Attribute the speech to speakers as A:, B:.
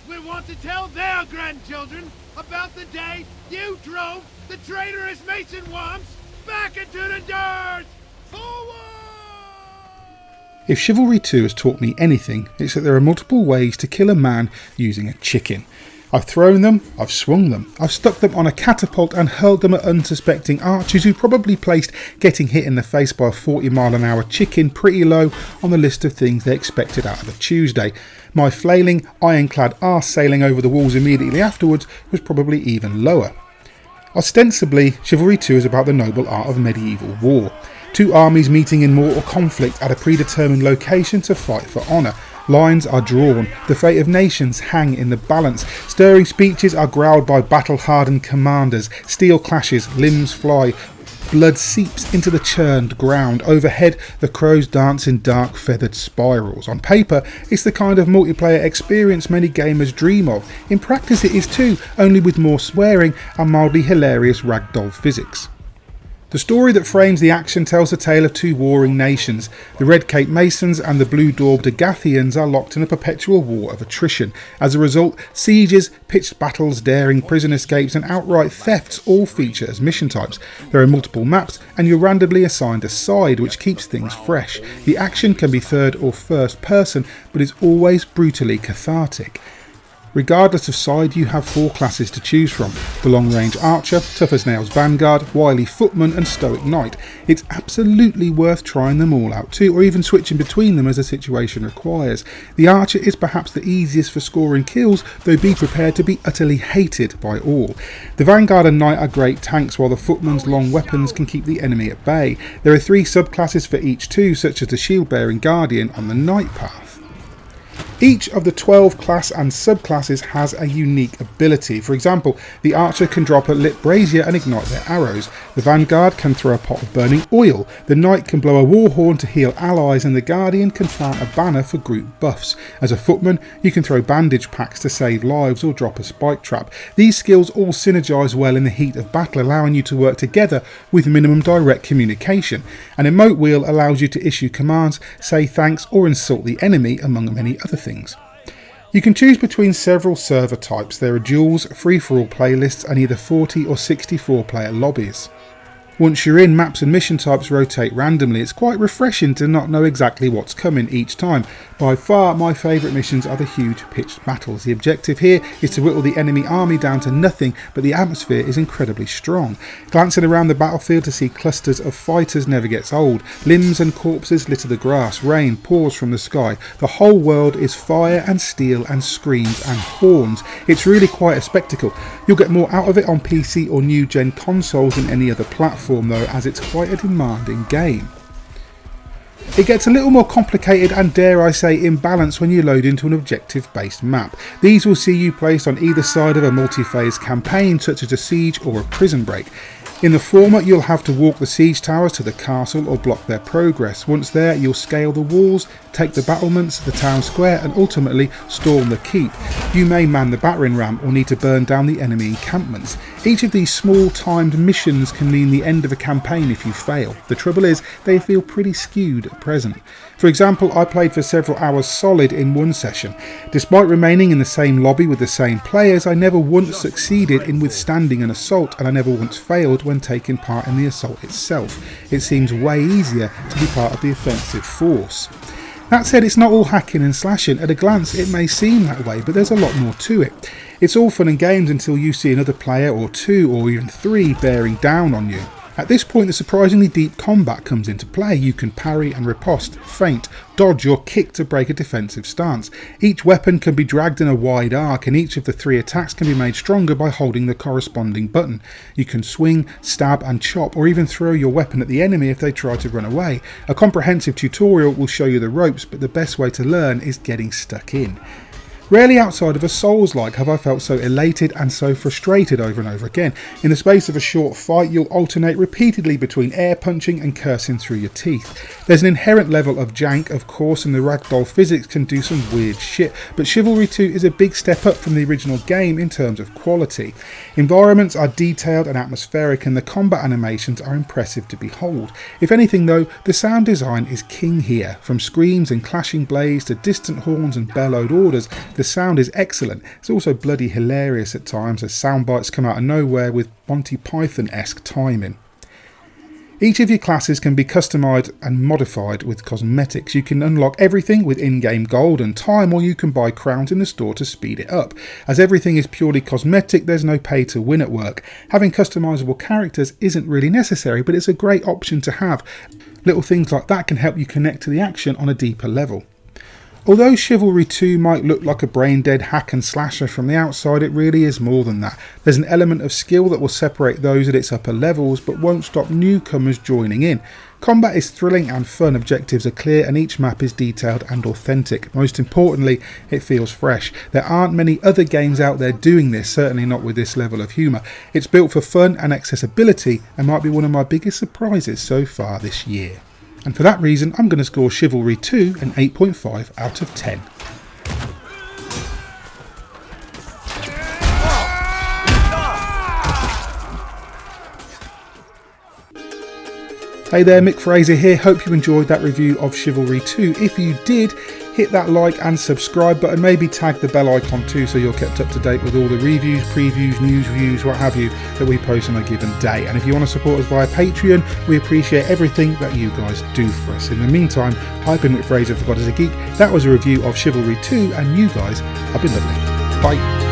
A: will want to tell their grandchildren about the day you drove the traitorous Mason worms back into the dirt! Forward!
B: If Chivalry 2 has taught me anything, it's that there are multiple ways to kill a man using a chicken. I've thrown them, I've swung them, I've stuck them on a catapult and hurled them at unsuspecting archers who probably placed getting hit in the face by a 40-mile-an-hour chicken pretty low on the list of things they expected out of a Tuesday. My flailing, ironclad arse sailing over the walls immediately afterwards was probably even lower. Ostensibly, Chivalry 2 is about the noble art of medieval war. Two armies meeting in mortal conflict at a predetermined location to fight for honour. Lines are drawn, the fate of nations hang in the balance, stirring speeches are growled by battle-hardened commanders, steel clashes, limbs fly, blood seeps into the churned ground, overhead the crows dance in dark feathered spirals. On paper, it's the kind of multiplayer experience many gamers dream of. In practice it is too, only with more swearing and mildly hilarious ragdoll physics. The story that frames the action tells the tale of two warring nations. The Red Cape Masons and the Blue-daubed Agathians are locked in a perpetual war of attrition. As a result, sieges, pitched battles, daring prison escapes and outright thefts all feature as mission types. There are multiple maps and you're randomly assigned a side, which keeps things fresh. The action can be third or first person, but is always brutally cathartic. Regardless of side, you have 4 classes to choose from: the long-range archer, tough as nails vanguard, wily footman and stoic knight. It's absolutely worth trying them all out too, or even switching between them as the situation requires. The archer is perhaps the easiest for scoring kills, though be prepared to be utterly hated by all. The vanguard and knight are great tanks, while the footman's long weapons can keep the enemy at bay. There are 3 subclasses for each too, such as the shield-bearing guardian on the knight path. Each of the 12 class and subclasses has a unique ability. For example, the archer can drop a lit brazier and ignite their arrows. The vanguard can throw a pot of burning oil. The knight can blow a war horn to heal allies, and the guardian can plant a banner for group buffs. As a footman, you can throw bandage packs to save lives or drop a spike trap. These skills all synergise well in the heat of battle, allowing you to work together with minimum direct communication. An emote wheel allows you to issue commands, say thanks or insult the enemy, among many other things. You can choose between several server types. There are duels, free-for-all playlists and either 40 or 64 player lobbies. Once you're in, maps and mission types rotate randomly. It's quite refreshing to not know exactly what's coming each time. By far my favourite missions are the huge pitched battles. The objective here is to whittle the enemy army down to nothing, but the atmosphere is incredibly strong. Glancing around the battlefield to see clusters of fighters never gets old. Limbs and corpses litter the grass, rain pours from the sky. The whole world is fire and steel and screams and horns. It's really quite a spectacle. You'll get more out of it on PC or new gen consoles than any other platform though, as it's quite a demanding game. It gets a little more complicated and, dare I say, imbalanced when you load into an objective based map. These will see you placed on either side of a multi-phase campaign such as a siege or a prison break. In the former, you'll have to walk the siege towers to the castle or block their progress. Once there, you'll scale the walls, take the battlements, the town square and ultimately storm the keep. You may man the battering ram or need to burn down the enemy encampments. Each of these small timed missions can mean the end of a campaign if you fail. The trouble is, they feel pretty skewed at present. For example, I played for several hours solid in one session. Despite remaining in the same lobby with the same players, I never once succeeded in withstanding an assault, and I never once failed when taking part in the assault itself. It seems way easier to be part of the offensive force. That said, it's not all hacking and slashing. At a glance it may seem that way, but there's a lot more to it. It's all fun and games until you see another player or 2 or even 3 bearing down on you. At this point the surprisingly deep combat comes into play. You can parry and riposte, feint, dodge or kick to break a defensive stance. Each weapon can be dragged in a wide arc, and each of the 3 attacks can be made stronger by holding the corresponding button. You can swing, stab and chop, or even throw your weapon at the enemy if they try to run away. A comprehensive tutorial will show you the ropes, but the best way to learn is getting stuck in. Rarely outside of a Souls-like have I felt so elated and so frustrated over and over again. In the space of a short fight, you'll alternate repeatedly between air punching and cursing through your teeth. There's an inherent level of jank, of course, and the ragdoll physics can do some weird shit, but Chivalry 2 is a big step up from the original game in terms of quality. Environments are detailed and atmospheric, and the combat animations are impressive to behold. If anything though, the sound design is king here. From screams and clashing blades to distant horns and bellowed orders, the The sound is excellent. It's also bloody hilarious at times as sound bites come out of nowhere with Monty Python-esque timing. Each of your classes can be customised and modified with cosmetics. You can unlock everything with in-game gold and time, or you can buy crowns in the store to speed it up. As everything is purely cosmetic, there's no pay to win at work. Having customisable characters isn't really necessary, but it's a great option to have. Little things like that can help you connect to the action on a deeper level. Although Chivalry 2 might look like a brain-dead hack and slasher from the outside, it really is more than that. There's an element of skill that will separate those at its upper levels, but won't stop newcomers joining in. Combat is thrilling and fun, objectives are clear, and each map is detailed and authentic. Most importantly, it feels fresh. There aren't many other games out there doing this, certainly not with this level of humour. It's built for fun and accessibility, and might be one of my biggest surprises so far this year. And for that reason, I'm going to score Chivalry 2 an 8.5 out of 10. Hey there, Mick Fraser here. Hope you enjoyed that review of Chivalry 2. If you did, hit that like and subscribe button, maybe tag the bell icon too so you're kept up to date with all the reviews, previews, news reviews, what have you, that we post on a given day. And if you want to support us via Patreon, we appreciate everything that you guys do for us. In the meantime, I've been Mick Fraser for God is a Geek. That was a review of Chivalry 2, and you guys have been lovely. Bye.